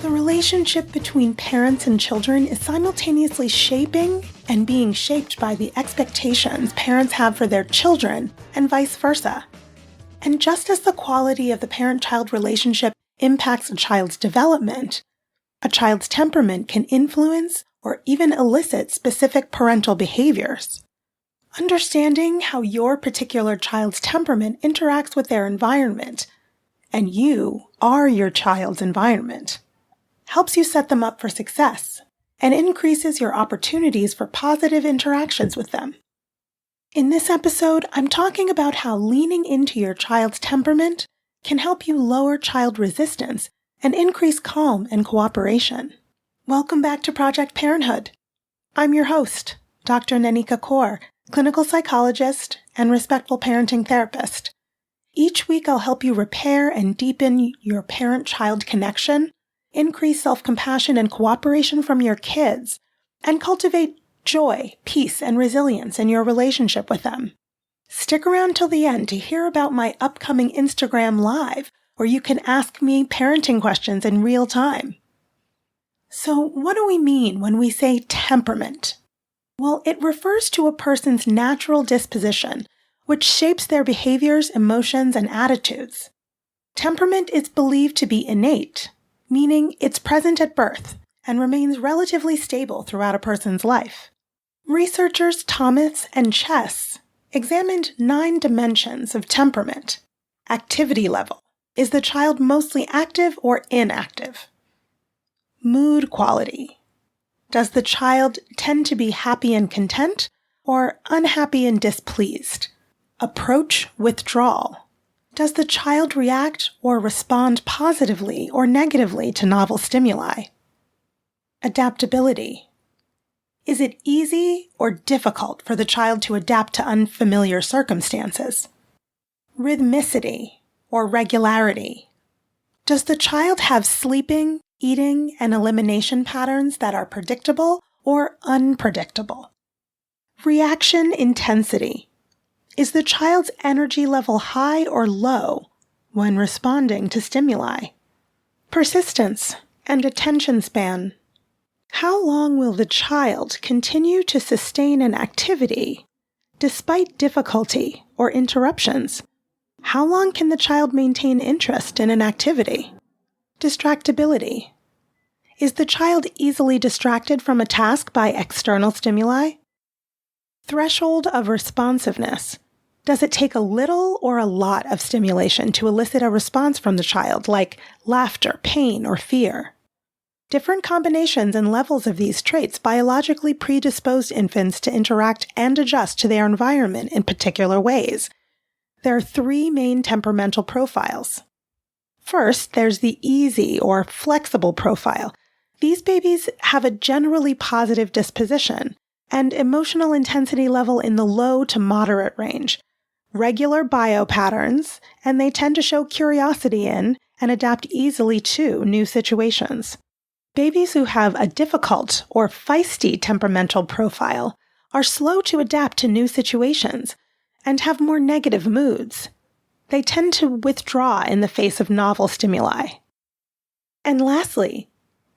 The relationship between parents and children is simultaneously shaping and being shaped by the expectations parents have for their children, and vice versa. And just as the quality of the parent-child relationship impacts a child's development, a child's temperament can influence or even elicit specific parental behaviors. Understanding how your particular child's temperament interacts with their environment, and you are your child's environment, helps you set them up for success and increases your opportunities for positive interactions with them. In this episode, I'm talking about how leaning into your child's temperament can help you lower child resistance and increase calm and cooperation. Welcome back to Project Parenthood. I'm your host, Dr. Nanika Coor, clinical psychologist and respectful parenting therapist. Each week I'll help you repair and deepen your parent-child connection, increase self-compassion and cooperation from your kids, and cultivate joy, peace, and resilience in your relationship with them. Stick around till the end to hear about my upcoming Instagram Live, where you can ask me parenting questions in real time. So, what do we mean when we say temperament? Well, it refers to a person's natural disposition, which shapes their behaviors, emotions, and attitudes. Temperament is believed to be innate, meaning it's present at birth and remains relatively stable throughout a person's life. Researchers Thomas and Chess examined 9 dimensions of temperament. Activity level. Is the child mostly active or inactive? Mood quality. Does the child tend to be happy and content or unhappy and displeased? Approach withdrawal. Does the child react or respond positively or negatively to novel stimuli? Adaptability. Is it easy or difficult for the child to adapt to unfamiliar circumstances? Rhythmicity or regularity. Does the child have sleeping, eating, and elimination patterns that are predictable or unpredictable? Reaction intensity. Is the child's energy level high or low when responding to stimuli? Persistence and attention span. How long will the child continue to sustain an activity despite difficulty or interruptions? How long can the child maintain interest in an activity? Distractibility. Is the child easily distracted from a task by external stimuli? Threshold of responsiveness. Does it take a little or a lot of stimulation to elicit a response from the child, like laughter, pain, or fear? Different combinations and levels of these traits biologically predispose infants to interact and adjust to their environment in particular ways. There are 3 main temperamental profiles. First, there's the easy or flexible profile. These babies have a generally positive disposition and emotional intensity level in the low to moderate range, regular bio patterns, and they tend to show curiosity in and adapt easily to new situations. Babies who have a difficult or feisty temperamental profile are slow to adapt to new situations and have more negative moods. They tend to withdraw in the face of novel stimuli. And lastly,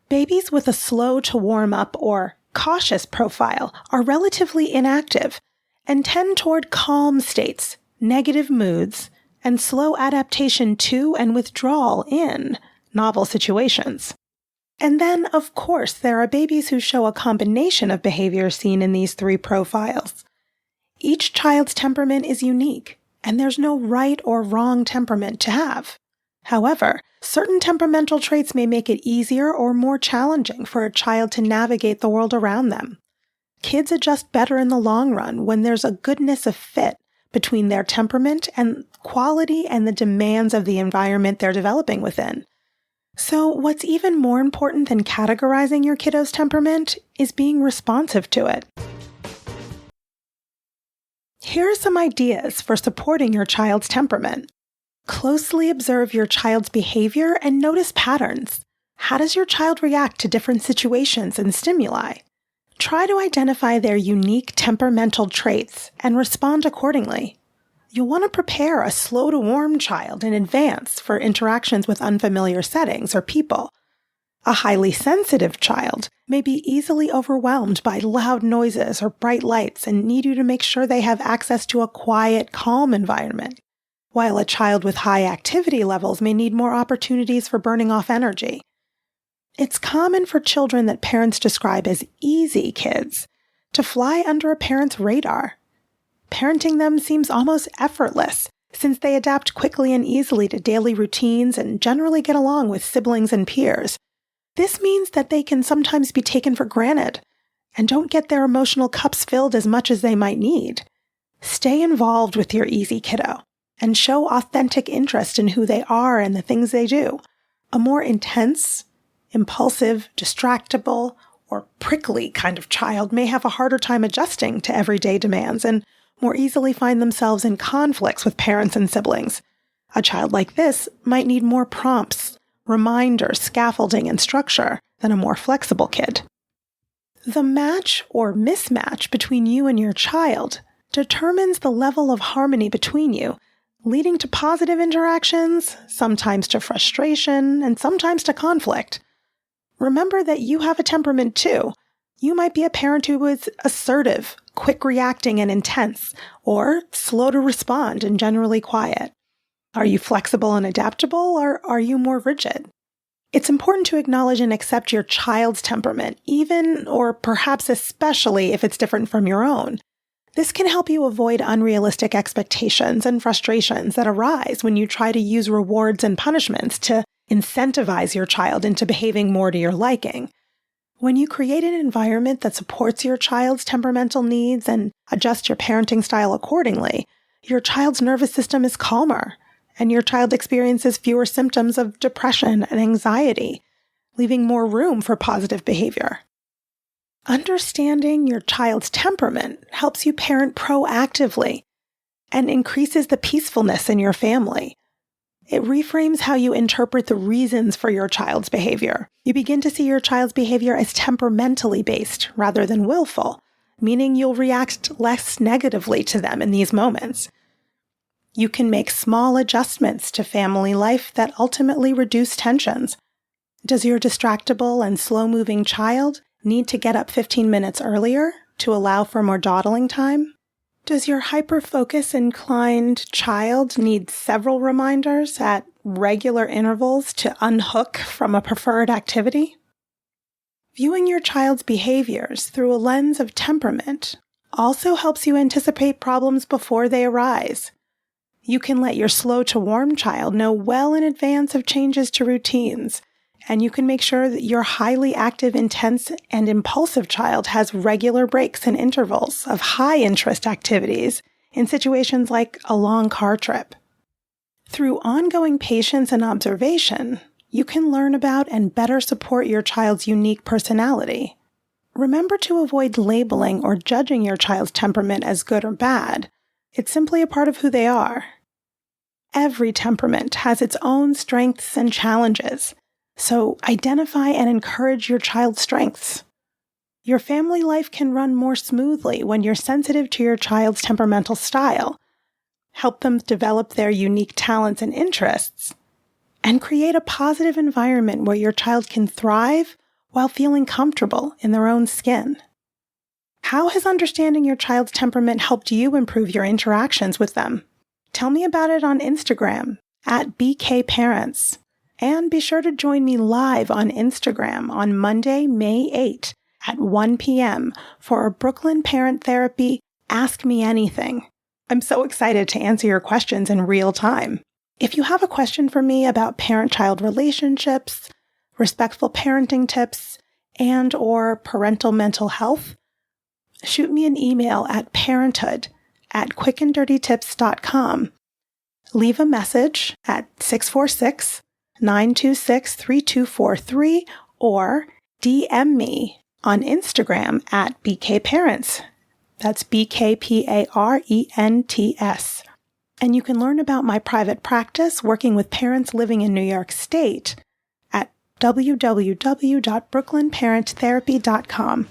babies with a slow to warm up or cautious profile are relatively inactive and tend toward calm states, negative moods, and slow adaptation to and withdrawal in novel situations. And then, of course, there are babies who show a combination of behaviors seen in these 3 profiles. Each child's temperament is unique, and there's no right or wrong temperament to have. However, certain temperamental traits may make it easier or more challenging for a child to navigate the world around them. Kids adjust better in the long run when there's a goodness of fit between their temperament and quality and the demands of the environment they're developing within. So what's even more important than categorizing your kiddo's temperament is being responsive to it. Here are some ideas for supporting your child's temperament. Closely observe your child's behavior and notice patterns. How does your child react to different situations and stimuli? Try to identify their unique temperamental traits and respond accordingly. You'll want to prepare a slow to warm child in advance for interactions with unfamiliar settings or people. A highly sensitive child may be easily overwhelmed by loud noises or bright lights and need you to make sure they have access to a quiet, calm environment, while a child with high activity levels may need more opportunities for burning off energy. It's common for children that parents describe as easy kids to fly under a parent's radar. Parenting them seems almost effortless, since they adapt quickly and easily to daily routines and generally get along with siblings and peers. This means that they can sometimes be taken for granted and don't get their emotional cups filled as much as they might need. Stay involved with your easy kiddo and show authentic interest in who they are and the things they do. A more intense, impulsive, distractible, or prickly kind of child may have a harder time adjusting to everyday demands and more easily find themselves in conflicts with parents and siblings. A child like this might need more prompts, reminders, scaffolding, and structure than a more flexible kid. The match or mismatch between you and your child determines the level of harmony between you, leading to positive interactions, sometimes to frustration, and sometimes to conflict. Remember that you have a temperament too. You might be a parent who is assertive, quick reacting and intense, or slow to respond and generally quiet. Are you flexible and adaptable, or are you more rigid? It's important to acknowledge and accept your child's temperament, even or perhaps especially if it's different from your own. This can help you avoid unrealistic expectations and frustrations that arise when you try to use rewards and punishments to incentivize your child into behaving more to your liking. When you create an environment that supports your child's temperamental needs and adjust your parenting style accordingly, your child's nervous system is calmer, and your child experiences fewer symptoms of depression and anxiety, leaving more room for positive behavior. Understanding your child's temperament helps you parent proactively and increases the peacefulness in your family. It reframes how you interpret the reasons for your child's behavior. You begin to see your child's behavior as temperamentally based rather than willful, meaning you'll react less negatively to them in these moments. You can make small adjustments to family life that ultimately reduce tensions. Does your distractible and slow-moving child need to get up 15 minutes earlier to allow for more dawdling time? Does your hyper-focus inclined child need several reminders at regular intervals to unhook from a preferred activity? Viewing your child's behaviors through a lens of temperament also helps you anticipate problems before they arise. You can let your slow-to-warm child know well in advance of changes to routines, and you can make sure that your highly active, intense, and impulsive child has regular breaks and intervals of high-interest activities in situations like a long car trip. Through ongoing patience and observation, you can learn about and better support your child's unique personality. Remember to avoid labeling or judging your child's temperament as good or bad. It's simply a part of who they are. Every temperament has its own strengths and challenges, so identify and encourage your child's strengths. Your family life can run more smoothly when you're sensitive to your child's temperamental style, help them develop their unique talents and interests, and create a positive environment where your child can thrive while feeling comfortable in their own skin. How has understanding your child's temperament helped you improve your interactions with them? Tell me about it on Instagram @BKParents. And be sure to join me live on Instagram on Monday, May 8 at 1 p.m. for a Brooklyn Parent Therapy Ask Me Anything. I'm so excited to answer your questions in real time. If you have a question for me about parent-child relationships, respectful parenting tips, and/or parental mental health, shoot me an email at parenthood@quickanddirtytips.com. Leave a message at 646-926-3243 or DM me on Instagram at BKParents. That's BKPARENTS. And you can learn about my private practice working with parents living in New York State at www.brooklynparenttherapy.com.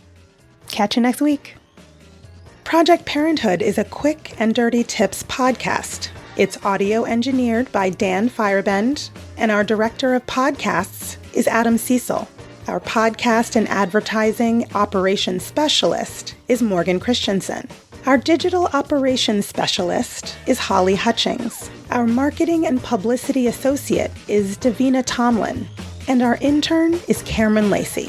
Catch you next week. Project Parenthood is a Quick and Dirty Tips podcast. It's audio engineered by Dan Firebend, and our director of podcasts is Adam Cecil. Our podcast and advertising operations specialist is Morgan Christensen. Our digital operations specialist is Holly Hutchings. Our marketing and publicity associate is Davina Tomlin. And our intern is Cameron Lacey.